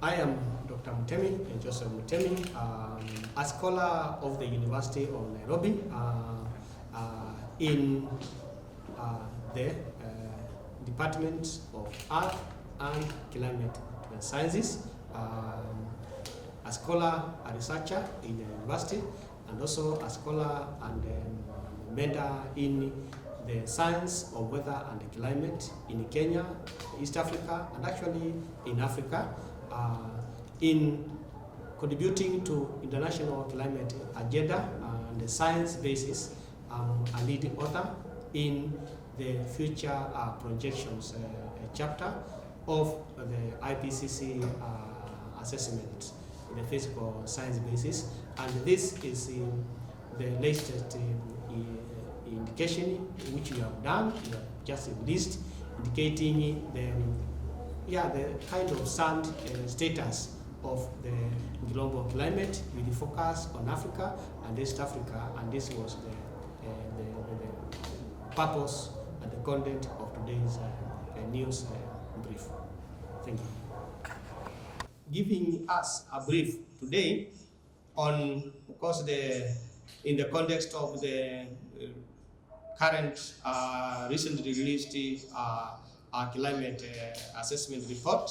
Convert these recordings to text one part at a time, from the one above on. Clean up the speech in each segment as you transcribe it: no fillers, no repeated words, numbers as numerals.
I am Dr. Mutemi, Joseph Mutemi, a scholar of the University of Nairobi in the Department of Earth and Climate Sciences, a scholar, a researcher in the university, and also a scholar and mentor in the science of weather and climate in Kenya, East Africa, and actually in Africa, in contributing to international climate agenda and the science basis. A leading author in the future projections chapter of the IPCC assessment in the physical science basis, and this is the latest indication which we have done. We have just released, indicating the kind of sand status of the global climate with the focus on Africa and East Africa, and this was the purpose and the content of today's news brief. Thank you. Giving us a brief today on, of course, in the context of the current recently released climate assessment report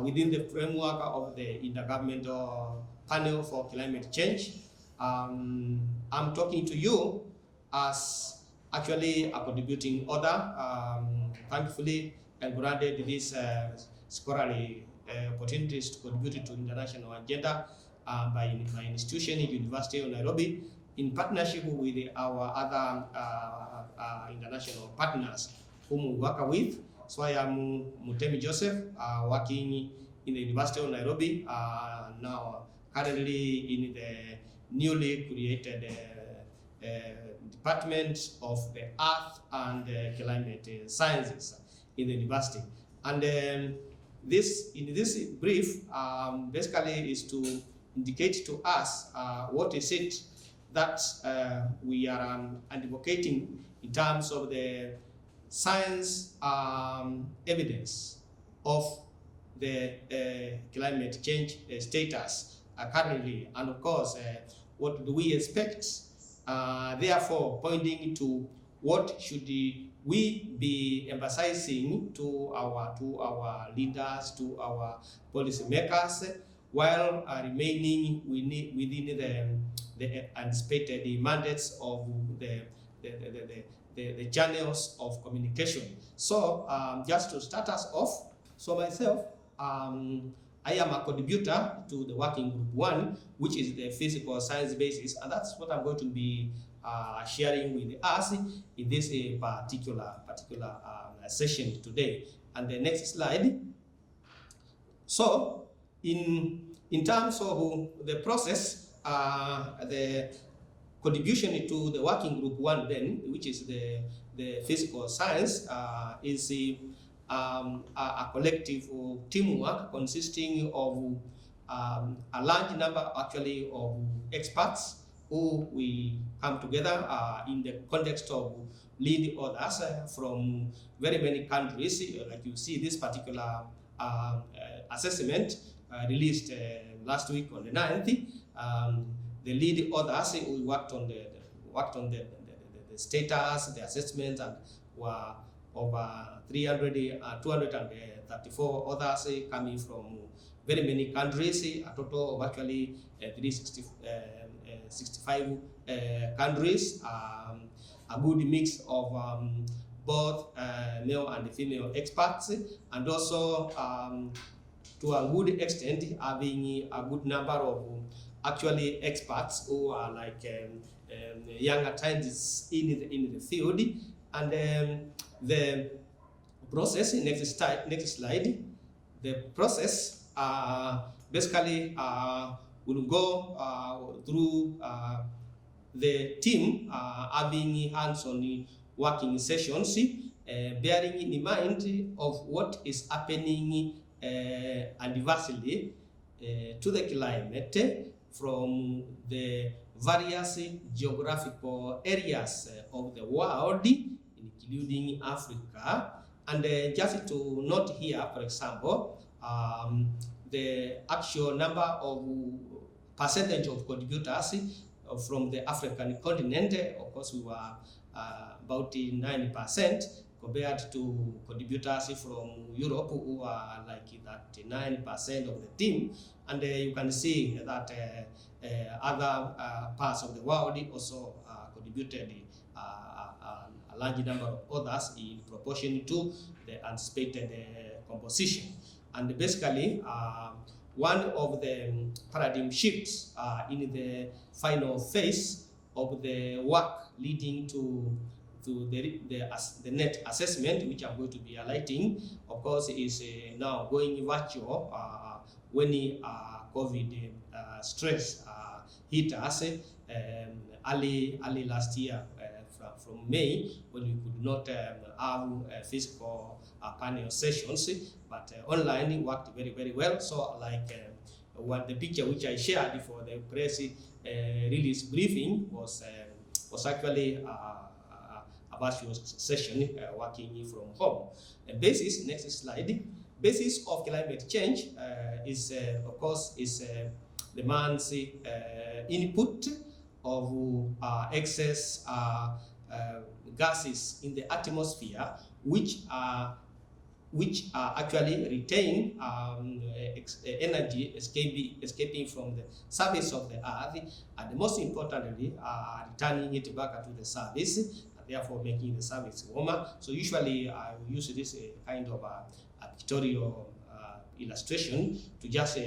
within the framework of the Intergovernmental Panel for Climate Change. I'm talking to you as actually a contributing author, thankfully, and granted this scholarly opportunities to contribute to international agenda by my institution, University of Nairobi, in partnership with our other international partners whom we work with. So I am Mutemi Joseph, working in the University of Nairobi, now currently in the newly created Department of the Earth and Climate Sciences in the university. And in this brief basically is to indicate to us what is it that we are advocating in terms of the science evidence of the climate change status currently, and of course what do we expect, therefore pointing to what should we be emphasizing to our leaders, to our policymakers, while remaining within the anticipated mandates of the channels of communication. So just to start us off, so myself, I am a contributor to the working group 1, which is the physical science basis, and that's what I'm going to be sharing with us in this particular session today. And the next slide. So in terms of the process, the contribution to the working group 1 then, which is the physical science, is a collective teamwork consisting of a large number actually of experts who we come together in the context of lead authors from very many countries. Like you see, this particular assessment released last week on the 9th. The lead authors who worked on the status, the assessments, and were over 234 others coming from very many countries, a total of actually 365 countries, a good mix of both male and female experts, and also to a good extent having a good number of actually experts who are like younger scientists in the field. And the process, next slide, the process basically will go through the team having hands-on working sessions, bearing in mind of what is happening adversely to the climate from the various geographical areas of the world, including Africa. And just to note here, for example, the actual number of percentage of contributors from the African continent. Of course, we were about 9% compared to contributors from Europe, who are like that 9% of the team. And you can see that other parts of the world also contributed a large number of others in proportion to the anticipated composition. And basically, one of the paradigm shifts in the final phase of the work leading to the net assessment, which I'm going to be highlighting, of course, is now going virtual when COVID stress hit us early last year, from May, when we could not have physical panel sessions, but online worked very, very well. So like what the picture which I shared for the press release briefing was actually a virtual session working from home. Basis, next slide. Basis of climate change is, of course, is the man's input of excess gases in the atmosphere, which are actually retain energy escaping from the surface of the earth, and most importantly, returning it back to the surface, and therefore making the surface warmer. So usually I will use this kind of a pictorial illustration to just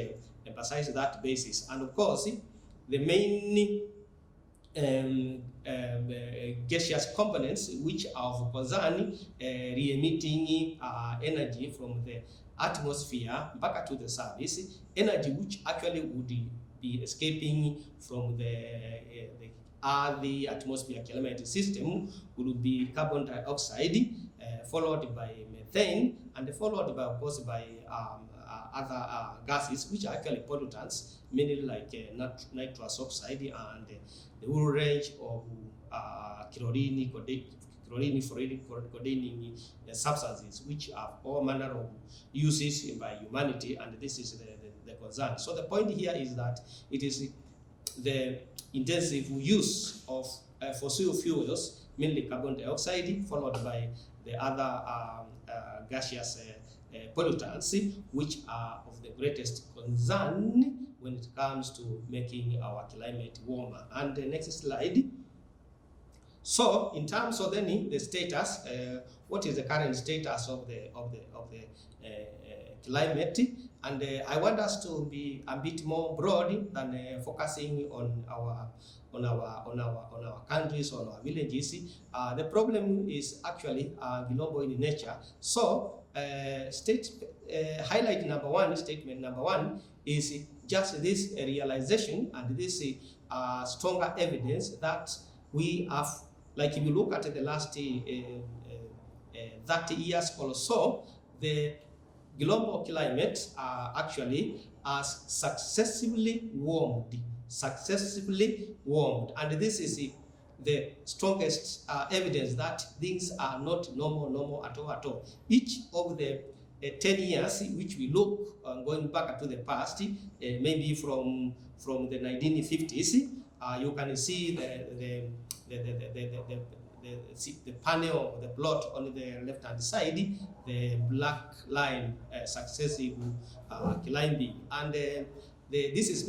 emphasize that basis. And of course, the main gaseous components which are of concern, re-emitting energy from the atmosphere back to the surface, energy which actually would be escaping from the atmosphere climate system would be carbon dioxide, followed by methane, and followed by, of course, by other gases which are actually pollutants, mainly like nitrous oxide and the whole range of chlorine, containing substances, which have all manner of uses by humanity, and this is the concern. So the point here is that it is the intensive use of fossil fuels, mainly carbon dioxide, followed by the other gaseous pollutants, which are of the greatest concern when it comes to making our climate warmer. And the next slide. So, in terms of then the status, what is the current status of the climate? And I want us to be a bit more broad than focusing on our countries, on our villages. The problem is actually global in nature. So, statement number one is just this realization and this stronger evidence that we have, like if you look at the last 30 years or so, the global climate actually has successively warmed, and this is the strongest evidence that things are not normal at all. Each of the 10 years which we look going back to the past, maybe from the 1950s, you can see the panel, the plot on the left-hand side, the black line, successive climbing, and this is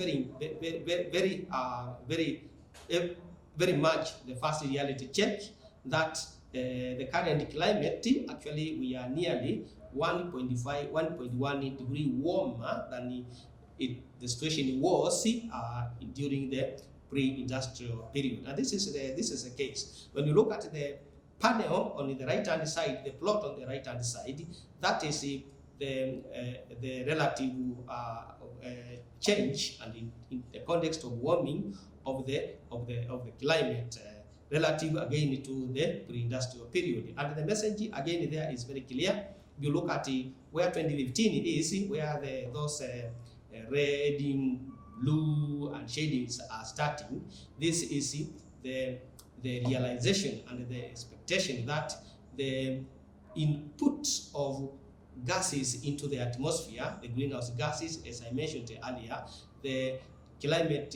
very much the first reality check that the current climate, actually we are nearly 1.1 degree warmer than the situation was during the pre-industrial period. And this is the case. When you look at the panel on the right-hand side, the plot on the right-hand side, that is the relative change, and in the context of warming of the climate, relative again to the pre-industrial period. And the message again there is very clear. You look at where 2015 is, where those red, blue, and shadings are starting. This is the realization and the expectation that the input of gases into the atmosphere, the greenhouse gases, as I mentioned earlier, the climate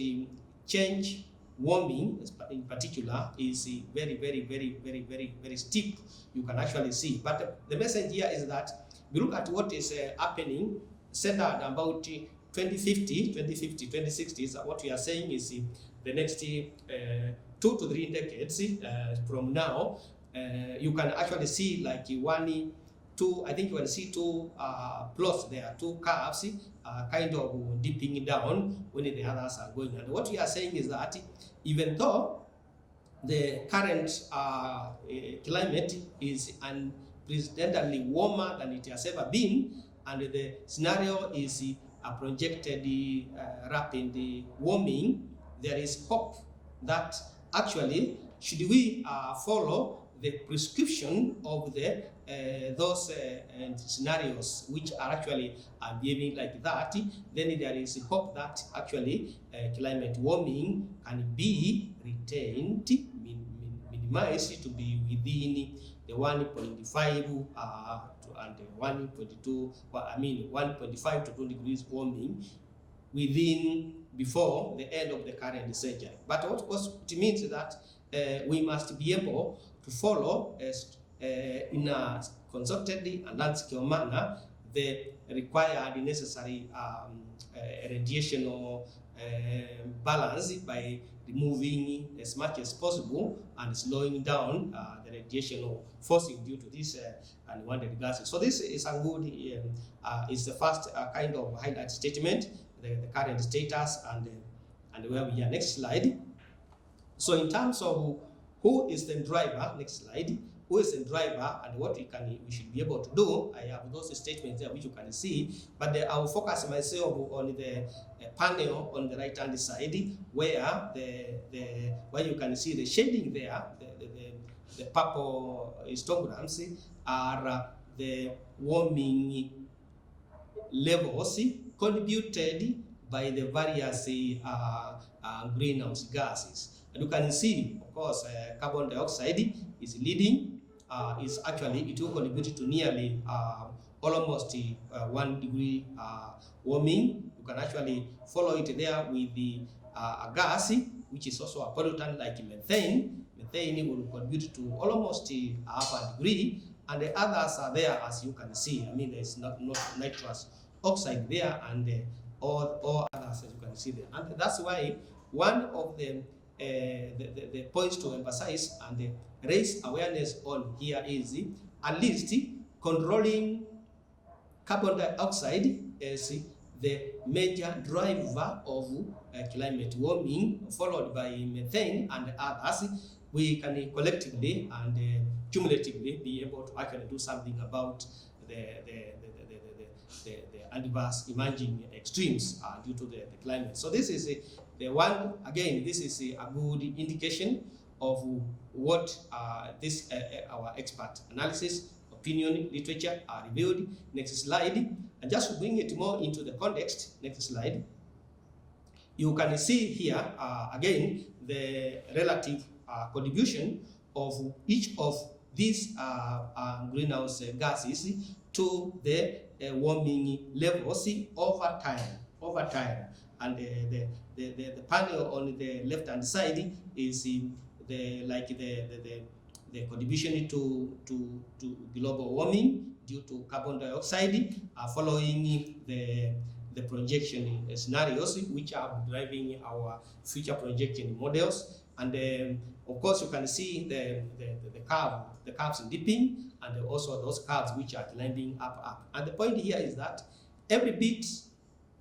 change, warming in particular, is very steep. You can actually see. But the message here is that we look at what is happening centered about 2050, 2060 is what we are saying is the next 2 to 3 decades from now. You can actually see like 1, 2, I think you will see 2 plots there, 2 curves kind of dipping down when the others are going. And what we are saying is that even though the current climate is unprecedentedly warmer than it has ever been, and the scenario is a projected rapid warming, there is hope that actually, should we follow the prescription of the those scenarios which are actually behaving like that, then there is hope that actually climate warming can be retained, minimized to be within the 1.5 and 1.2, well, I mean 1.5 to 2 degrees warming within before the end of the current century. But what it means is that we must be able to follow in a concerted and large-scale manner the required necessary radiational balance by removing as much as possible and slowing down the radiational forcing due to these unwanted gases. So this is a good, is the first kind of highlight statement, the current status and where we are. Next slide. So in terms of who is the driver, next slide, who is the driver and what we should be able to do, I have those statements there which you can see, but I will focus myself on the panel on the right hand side where where you can see the shading there, the purple histograms are the warming levels contributed by the various greenhouse gases. And you can see, of course, carbon dioxide is leading. It will contribute to nearly almost 1 degree warming. You can actually follow it there with the a gas, which is also a pollutant like methane. Methane will contribute to almost half a degree, and the others are there as you can see. I mean, there's not nitrous oxide there, and all others as you can see there. And that's why one of the points to emphasize and raise awareness on here is at least controlling carbon dioxide as the major driver of climate warming, followed by methane and others. We can collectively and cumulatively be able to actually do something about the adverse emerging extremes due to the climate. So this is the one, again, this is a good indication of what our expert analysis, opinion, literature are revealed. Next slide. And just to bring it more into the context, next slide, you can see here, again, the relative contribution of each of these greenhouse gases to the warming levels over time. And the panel on the left hand side is the contribution to global warming due to carbon dioxide, following the projection scenarios which are driving our future projection models. And of course, you can see the curves dipping, and also those curves which are climbing up. And the point here is that every bit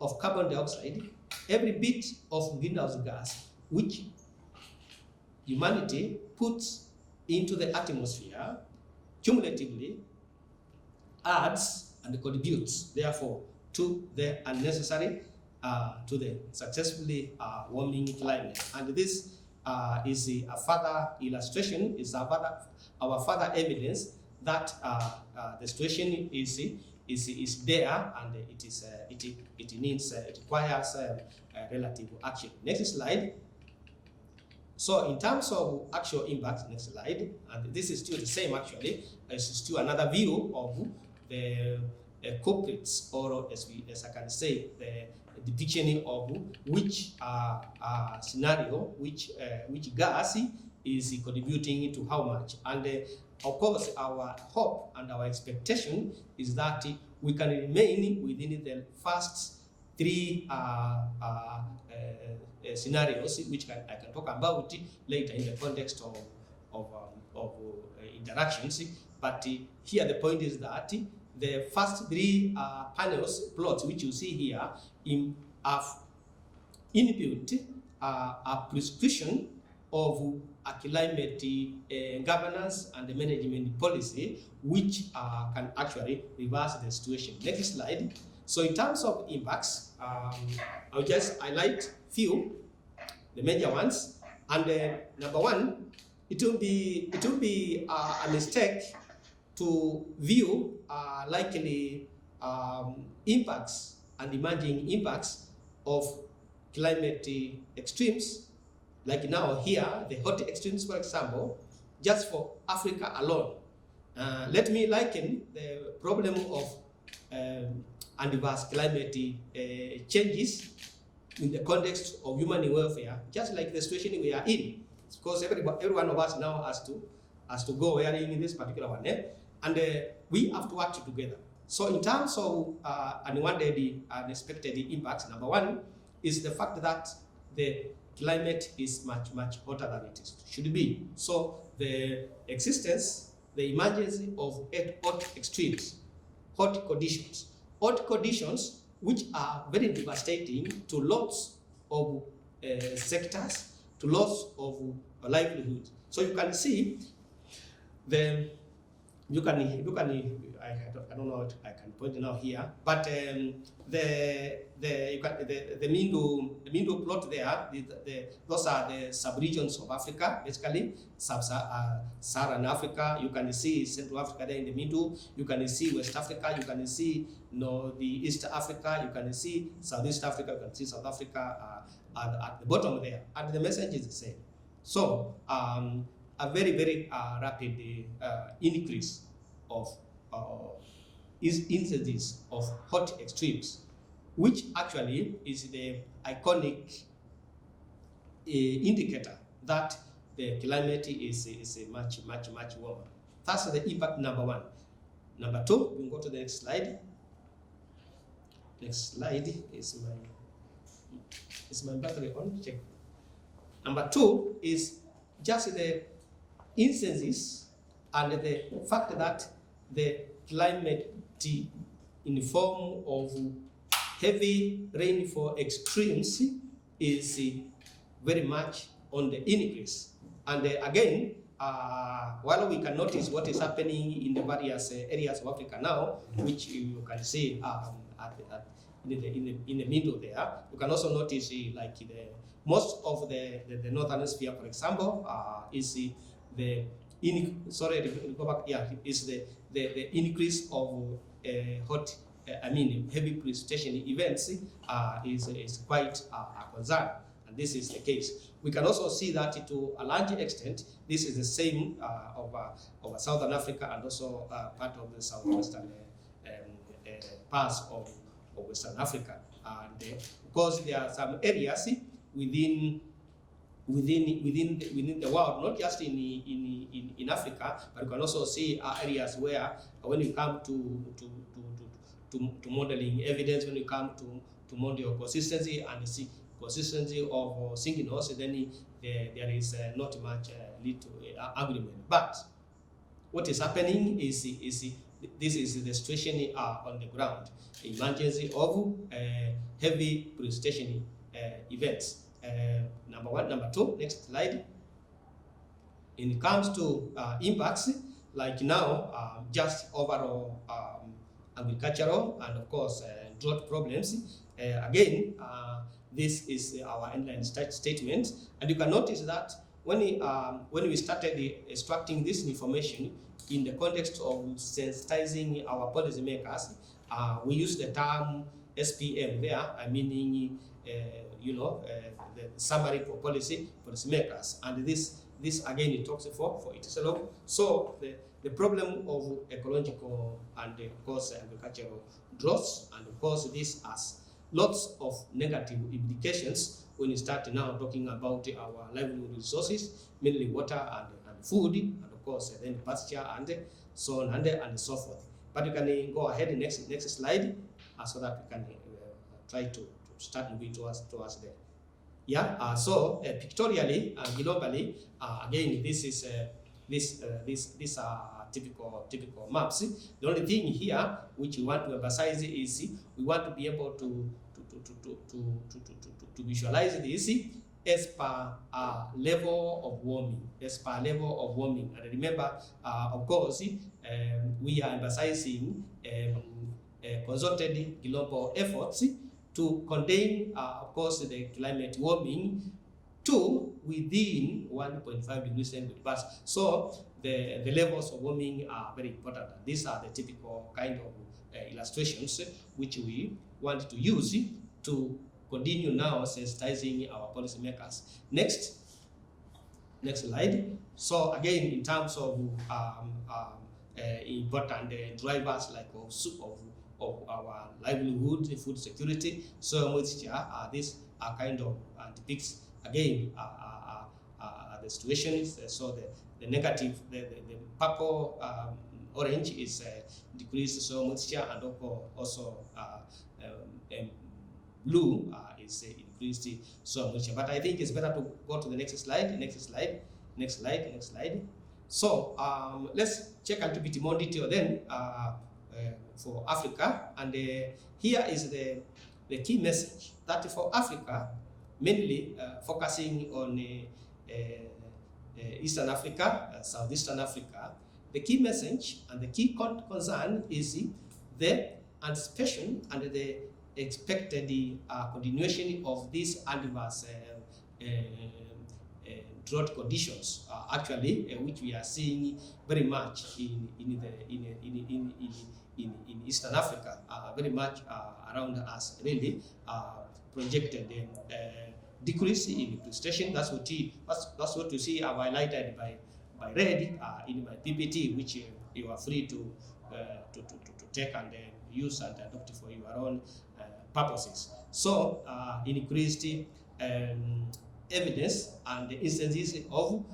of carbon dioxide, every bit of greenhouse gas which humanity puts into the atmosphere cumulatively adds and contributes, therefore, to the unnecessary, to the successfully warming climate. And this is a further illustration, is our further evidence that the situation is there, and it requires relative action. Next slide. So in terms of actual impact, next slide, and this is still the same actually, it's still another view of the culprits, or as I can say, the depiction of which scenario, which gas is contributing to how much. And of course, our hope and our expectation is that we can remain within the first three scenarios, which I can talk about later in the context of interactions. But here the point is that the first three panels plots, which you see here, have inbuilt a prescription of a climate governance and management policy, which can actually reverse the situation. Next slide. So in terms of impacts, I'll just highlight few, the major ones. And number one, it will be a mistake to view likely impacts and emerging impacts of climate extremes, like now here, the hot extremes, for example, just for Africa alone. Let me liken the problem of adverse climate changes in the context of human welfare, just like the situation we are in. Because every one of us now has to go wearing this particular one, and we have to work together. So in terms of unwanted, unexpected impacts, number one is the fact that the climate is much hotter than it should be. So the existence, the emergence of hot extremes, hot conditions which are very devastating to lots of sectors, to lots of livelihoods. So you can see I don't know what I can point out here, but the middle plot there, those are the subregions of Africa, basically Sub-Saharan Africa. You can see Central Africa there in the middle. You can see West Africa. You can see the East Africa. You can see Southeast Africa. You can see South Africa at the bottom there. And the message is the same. So a very rapid increase of instances of hot extremes, which actually is the iconic indicator that the climate is much warmer. That's the impact number one. Number two, we can go to the next slide. Next slide is my battery on? Check. Number two is just the instances and the fact that the climate in form of heavy rainfall extremes is very much on the increase. And again, while we can notice what is happening in the various areas of Africa now, which you can see in the middle there, you can also notice like most of the northern hemisphere, for example, is the increase of heavy precipitation events is quite a concern, and this is the case. We can also see that to a large extent, this is the same over Southern Africa and also part of the southwestern parts of Western Africa. And of course, there are some areas within the world, not just in Africa, but you can also see areas where, when you come to modeling evidence, when you come to model consistency and see consistency of signals, then there is not much little agreement. But what is happening is this is the situation on the ground, emergency of heavy precipitation events. Number one. Number two, next slide. When it comes to impacts, like now, just overall agricultural and of course drought problems. Again, this is our endline statement, and you can notice that when we started extracting this information in the context of sensitizing our policymakers, we use the term SPM there, meaning the summary for policymakers, and this this again it talks for itself. So the problem of ecological and of course agricultural droughts, and of course this has lots of negative implications when you start now talking about our livelihood resources, mainly water and food, and of course then pasture and so on and so forth. But you can go ahead next slide so that we can try to start moving towards there. Yeah. So pictorially, globally, again, this is these are typical maps. The only thing here which we want to emphasize is we want to be able to visualize this as per level of warming, And remember, of course, we are emphasizing concerted global efforts to contain, of course, the climate warming to within 1.5 degrees centigrade. So the levels of warming are very important. These are the typical kind of illustrations which we want to use to continue now sensitizing our policymakers. Next slide. So again, in terms of important drivers like of our livelihood, food security, soil moisture, this kind of depicts again the situations. So the negative, the purple orange is decreased soil moisture, and also blue is increased soil moisture. But I think it's better to go to the next slide. Next slide. So let's check a little bit more detail then for Africa, and here is the key message that for Africa, mainly focusing on Eastern Africa, Southeastern Africa, the key message and the key concern is the anticipation and the expected continuation of these adverse drought conditions, actually, which we are seeing very much in Eastern Africa, very much around us, really projected decrease in precipitation. That's what you see highlighted by red in my PPT, which you are free to take and use and adopt for your own purposes. So increased evidence and instances of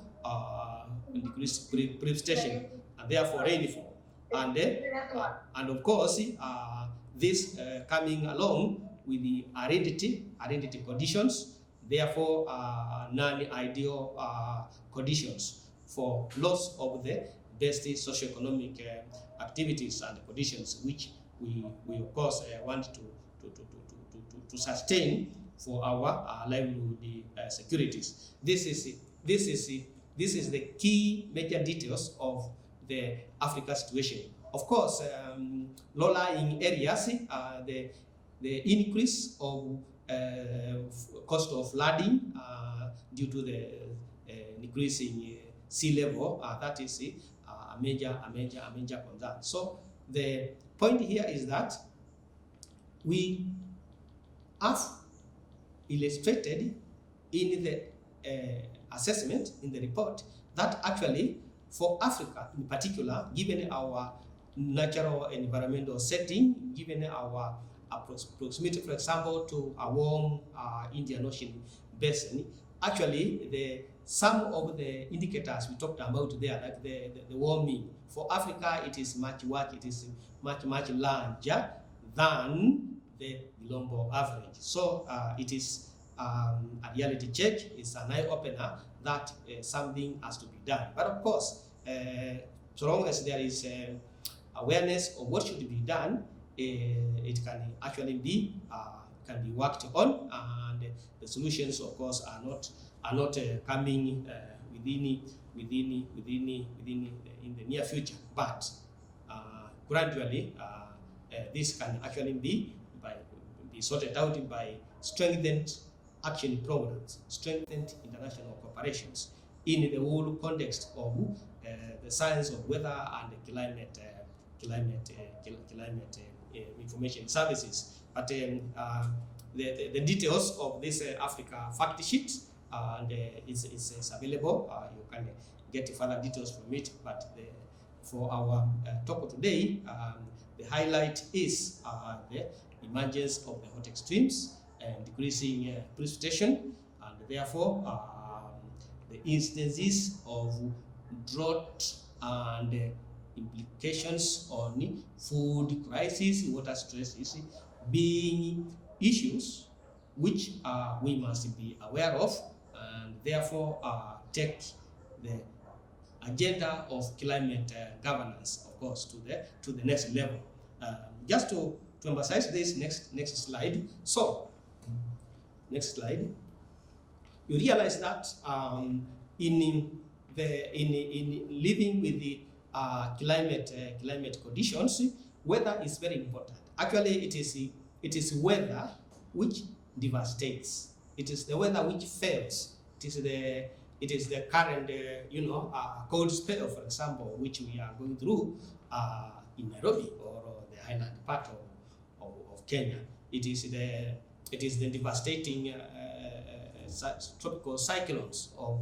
decreased precipitation and therefore rainfall, and of course this coming along with the aridity conditions, therefore non-ideal conditions for loss of the best socioeconomic activities and conditions which we of course want to sustain for our livelihood securities. This is the key major details of the Africa situation. Of course, low-lying areas, the increase of cost of flooding due to the decreasing sea level, that is a major concern. So the point here is that we have illustrated in the assessment in the report that actually for Africa in particular, given our natural environmental setting, given our proximity, for example, to a warm Indian Ocean basin, actually some of the indicators we talked about there, like the warming for Africa, it is much larger than the global average. So it is a reality check. It's an eye opener that something has to be done. But of course, so long as there is awareness of what should be done, it can actually be worked on, and the solutions, of course, are not coming within in the near future. But gradually, this can actually be sorted out by strengthened action programs, strengthened international cooperations in the whole context of the science of weather and climate information services. But the details of this Africa fact sheet and it's available. You can get further details from it, but for our talk today, the highlight is the emergence of the hot extremes and decreasing precipitation, and therefore the instances of drought and implications on food crisis, water stresses being issues which we must be aware of, and therefore take the agenda of climate governance, of course, to the next level. Just to emphasize this, next slide. So, next slide. You realize that in living with the climate conditions, weather is very important. Actually, it is weather which devastates. It is the weather which fails. It is the current, cold spell, for example, which we are going through in Nairobi or the highland part of Kenya. It is the devastating tropical cyclones of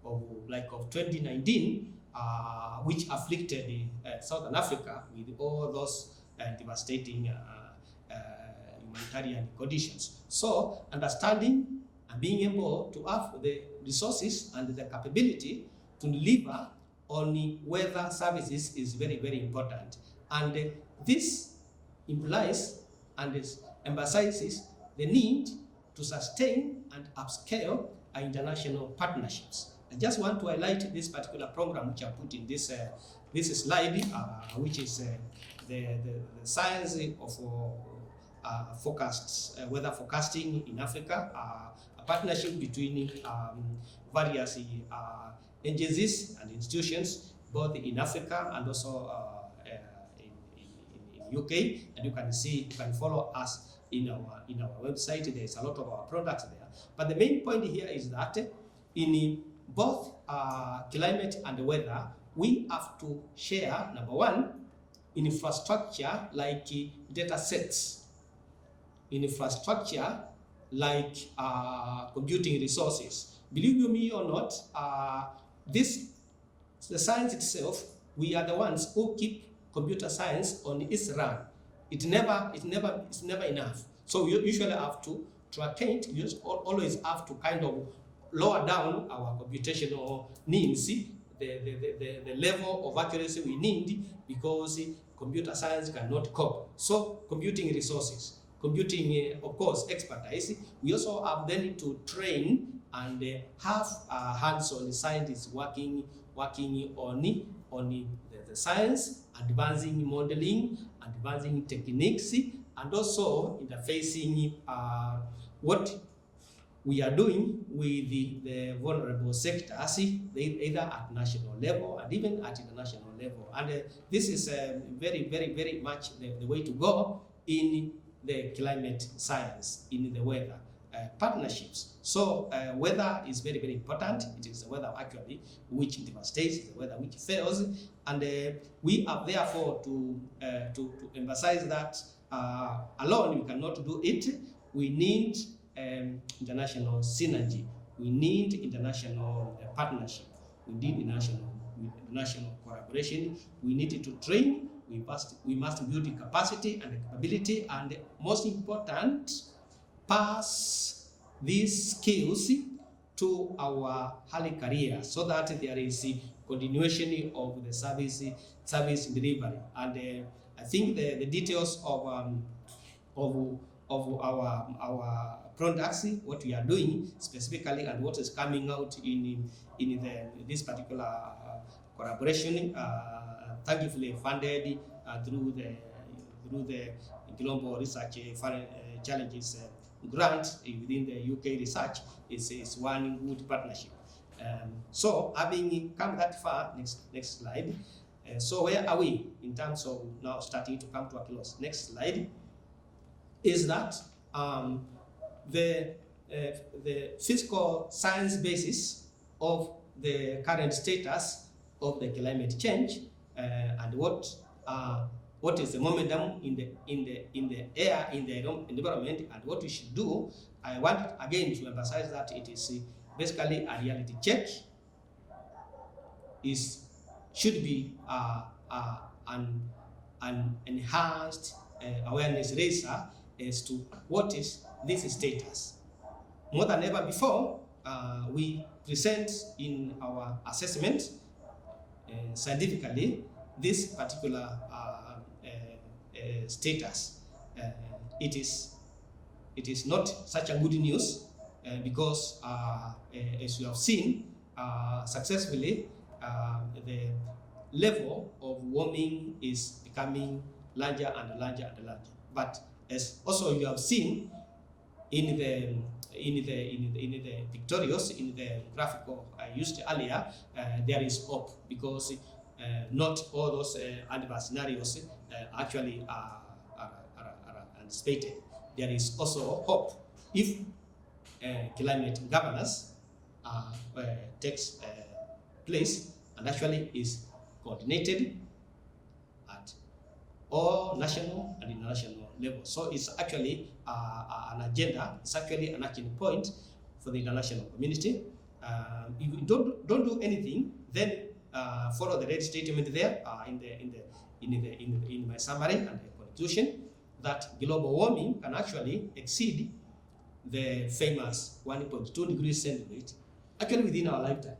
2019, which afflicted Southern Africa with all those devastating humanitarian conditions. So, understanding and being able to have the resources and the capability to deliver on weather services is very, very important. And this implies and emphasizes the need to sustain and upscale our international partnerships. I just want to highlight this particular program which I put in this slide, which is the science of weather forecasting in Africa, a partnership between various agencies and institutions, both in Africa and also in UK. And you can follow us in our website. There is a lot of our products there. But the main point here is that in both climate and weather, we have to share, number one, infrastructure like data sets, infrastructure like computing resources. Believe you me or not, the science itself, we are the ones who keep computer science on its run. It's never enough. So you usually have to attain, you always have to kind of lower down our computational needs, the level of accuracy we need, because computer science cannot cope. So computing resources, computing, of course, expertise. We also have then to train and have hands-on scientists working on the science, advancing modeling, advancing techniques, and also interfacing what we are doing with the vulnerable sectors, either at national level and even at international level. And this is very, very, very much the way to go in the climate science, in the weather partnerships. So weather is very, very important. It is the weather actually which devastates, the weather which fails, and we are therefore to emphasize that alone we cannot do it. We need international synergy. We need international partnership. We need international collaboration. We need to train. We must build the capacity and the capability, and most important, pass these skills to our early career, so that there is a continuation of the service delivery. And I think the details of our products, what we are doing specifically, and what is coming out in this particular collaboration, thankfully funded through the Global Research Challenges grant within the UK research, is one good partnership. So having come that far, next slide. So where are we in terms of now starting to come to a close? Next slide is that the physical science basis of the current status of the climate change and what is the momentum in the air, in the environment, and what we should do. I want again to emphasize that it is basically a reality check, should be an enhanced awareness raiser as to what is this status. More than ever before, we present in our assessment scientifically this particular status. It is not such a good news because as you have seen successfully, the level of warming is becoming larger and larger and larger. But as also you have seen in the pictorials, in the graphical I used earlier, there is hope, because not all those adverse scenarios actually are anticipated. There is also hope if climate governance takes place and actually is coordinated at all national and international levels. So it's actually an agenda, it's actually an action point for the international community. If we don't do anything, then follow the red statement there in my summary and the conclusion, that global warming can actually exceed the famous 1.2 degrees centigrade actually within our lifetime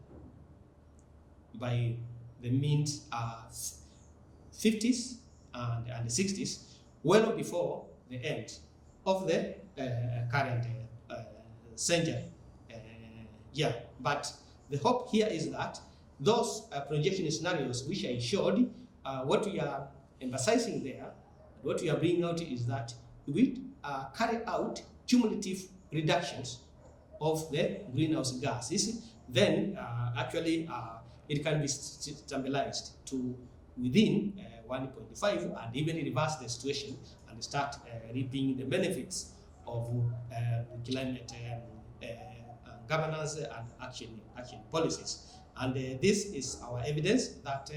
by the mid 50s and 60s, well before the end of the current century. Yeah, but the hope here is that those projection scenarios which I showed, what we are emphasizing there, what we are bringing out is that we carry out cumulative reductions of the greenhouse gases, then actually it can be stabilized to within 1.5 and even reverse the situation and start reaping the benefits of climate governance and action policies. And this is our evidence that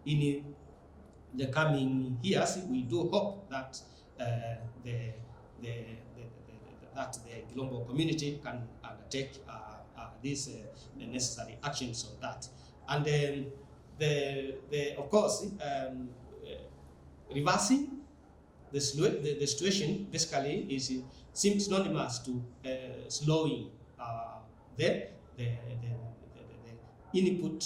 in the coming years, we do hope that the global community can undertake these necessary actions on that. And then, of course, reversing the situation basically seems synonymous to slowing the input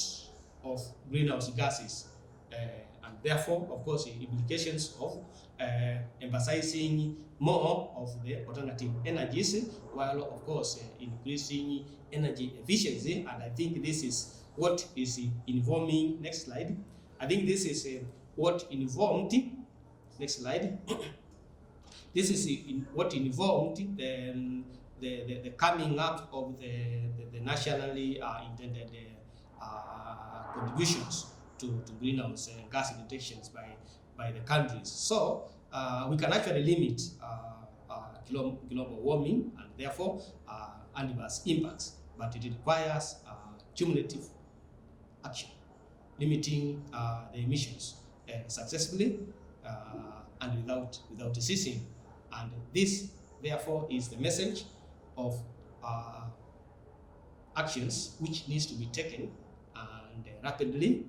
of greenhouse gases, and therefore, of course, the implications of emphasizing more of the alternative energies, while of course increasing energy efficiency. And I think this is what is informing. Next slide. I think this is what informed. Next slide. This is what informed the coming up of the nationally intended contributions to greenhouse gas detections by the countries. So we can actually limit global warming and therefore adverse impacts, but it requires cumulative action, limiting the emissions successfully and without ceasing. And this, therefore, is the message of actions which needs to be taken and rapidly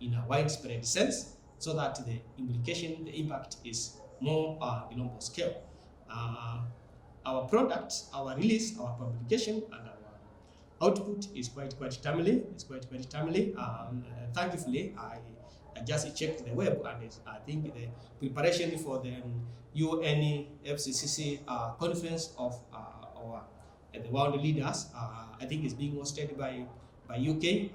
in a widespread sense, so that the implication, the impact is more global scale. Our product, our release, our publication, and our output is quite timely. It's quite timely. Thankfully, I just checked the web, and I think the preparation for the UN FCCC conference of the world leaders, I think is being hosted by UK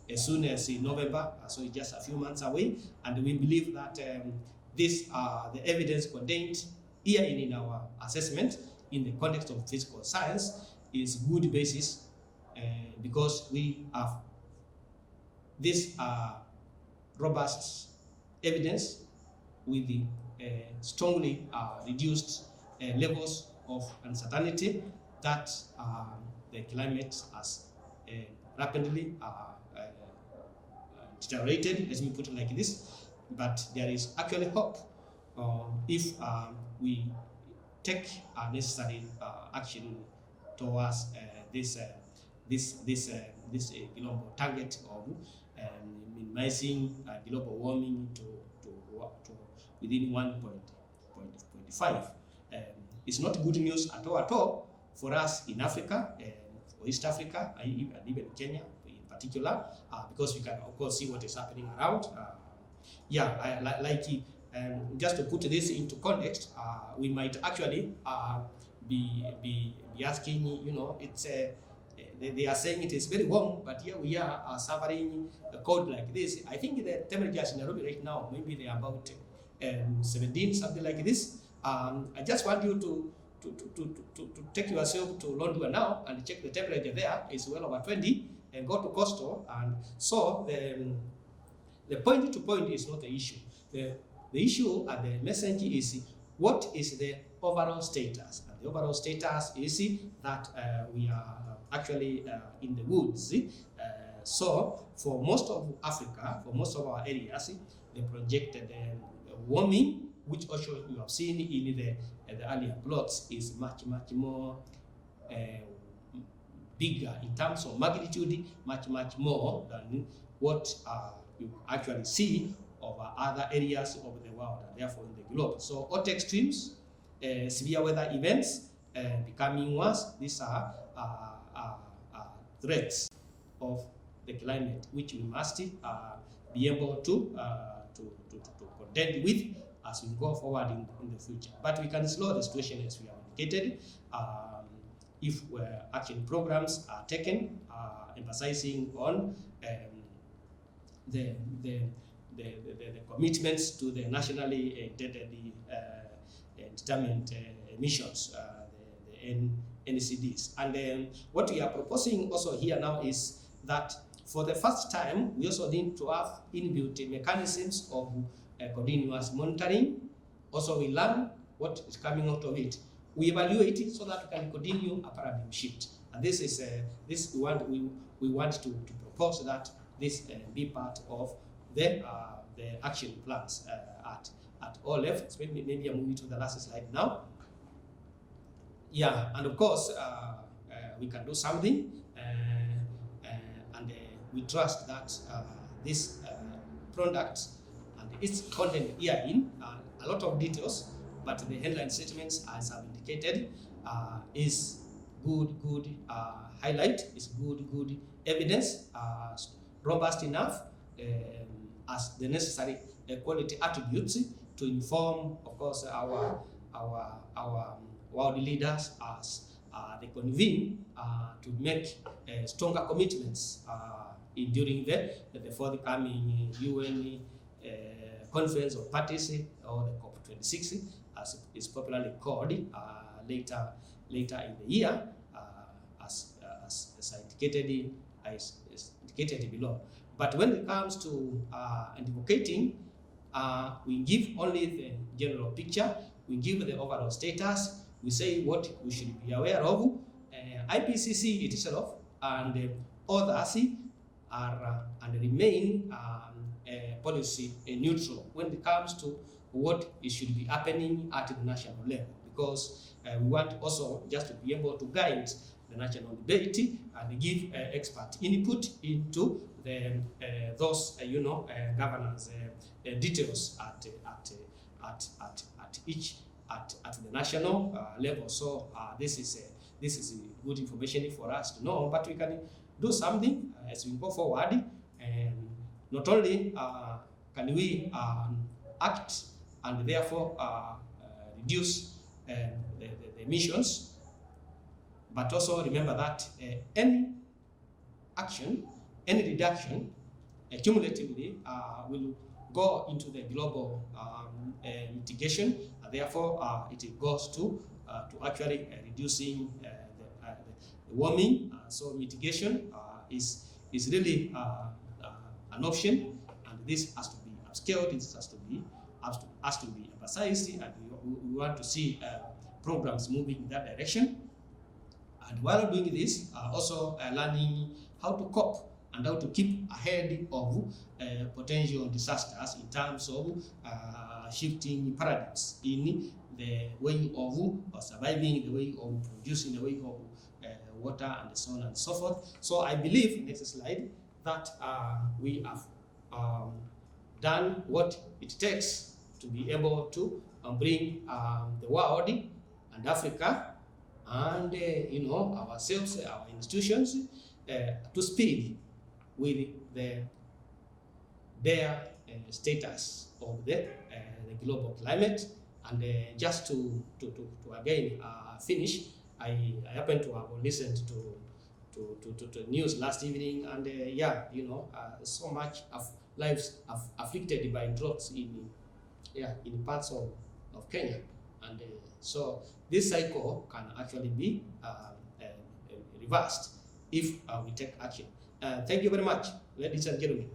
as soon as in November, so it's just a few months away, and we believe that the evidence contained here in our assessment in the context of physical science is good basis, because we have this robust evidence with the strongly reduced levels of uncertainty that the climate has rapidly deteriorated, let me put it like this. But there is actually hope if we take necessary action towards this global target of minimizing global warming to within 1.5. It's not good news at all for us in Africa, for East Africa, and even Kenya in particular, because we can of course see what is happening around. Just to put this into context, we might actually be asking, it's they are saying it is very warm, but here we are suffering a cold like this. I think the temperatures in Nairobi right now, maybe they are about 17, something like this. I just want you to take yourself to London now and check the temperature there. It's well over 20, and go to coastal. And so the point to point is not the issue. The issue and the message is what is the overall status. And the overall status is that we are actually in the woods. So for most of Africa, for most of our areas, the projected warming, which also you have seen in the earlier plots, is much more bigger in terms of magnitude, much more than what you actually see over other areas of the world and therefore in the globe. So hot extremes, severe weather events becoming worse. These are threats of the climate, which we must be able to contend with as we go forward in the future. But we can slow the situation as we have indicated if action programs are taken, emphasizing on the commitments to the nationally determined emissions, the NCDs. And what we are proposing also here now is that for the first time, we also need to have inbuilt mechanisms of continuous monitoring. Also, we learn what is coming out of it. We evaluate it so that we can continue a paradigm shift. And this is this we want to propose that this be part of the action plans at all levels. Maybe I'm moving to the last slide now. Yeah, and of course we can do something, and we trust that this product and its content herein, a lot of details, but the headline statements, as I've indicated, is good highlight, is good evidence, robust enough as the necessary quality attributes to inform, of course, our world leaders as they convene to make stronger commitments during the forthcoming UN Conference of Parties, or the COP26, as is popularly called, later in the year, as indicated below. But when it comes to advocating, we give only the general picture, we give the overall status, we say what we should be aware of. IPCC itself and others are and remain policy neutral when it comes to what should be happening at the national level, because we want also just to be able to guide the national debate and give expert input into those governance details at the national level. So this is good information for us to know, but we can do something as we go forward, and not only can we act and therefore reduce the emissions, but also remember that any action, any reduction, cumulatively will go into the global mitigation, and therefore it goes to actually reducing the warming. So mitigation is really an option, and this has to be upscaled. This has to be emphasized, and we want to see programs moving in that direction. And while doing this, also learning how to cope and how to keep ahead of potential disasters in terms of shifting paradigms in the way of surviving, the way of producing, the way of water, and so on and so forth. So I believe, next slide, that we have done what it takes to be able to bring the world and Africa and ourselves, our institutions, to speed with their status of the global climate. And just to again finish, I happen to have listened to news last evening, and so much of lives afflicted by droughts in parts of Kenya, and so this cycle can actually be reversed if we take action. Thank you very much, ladies and gentlemen.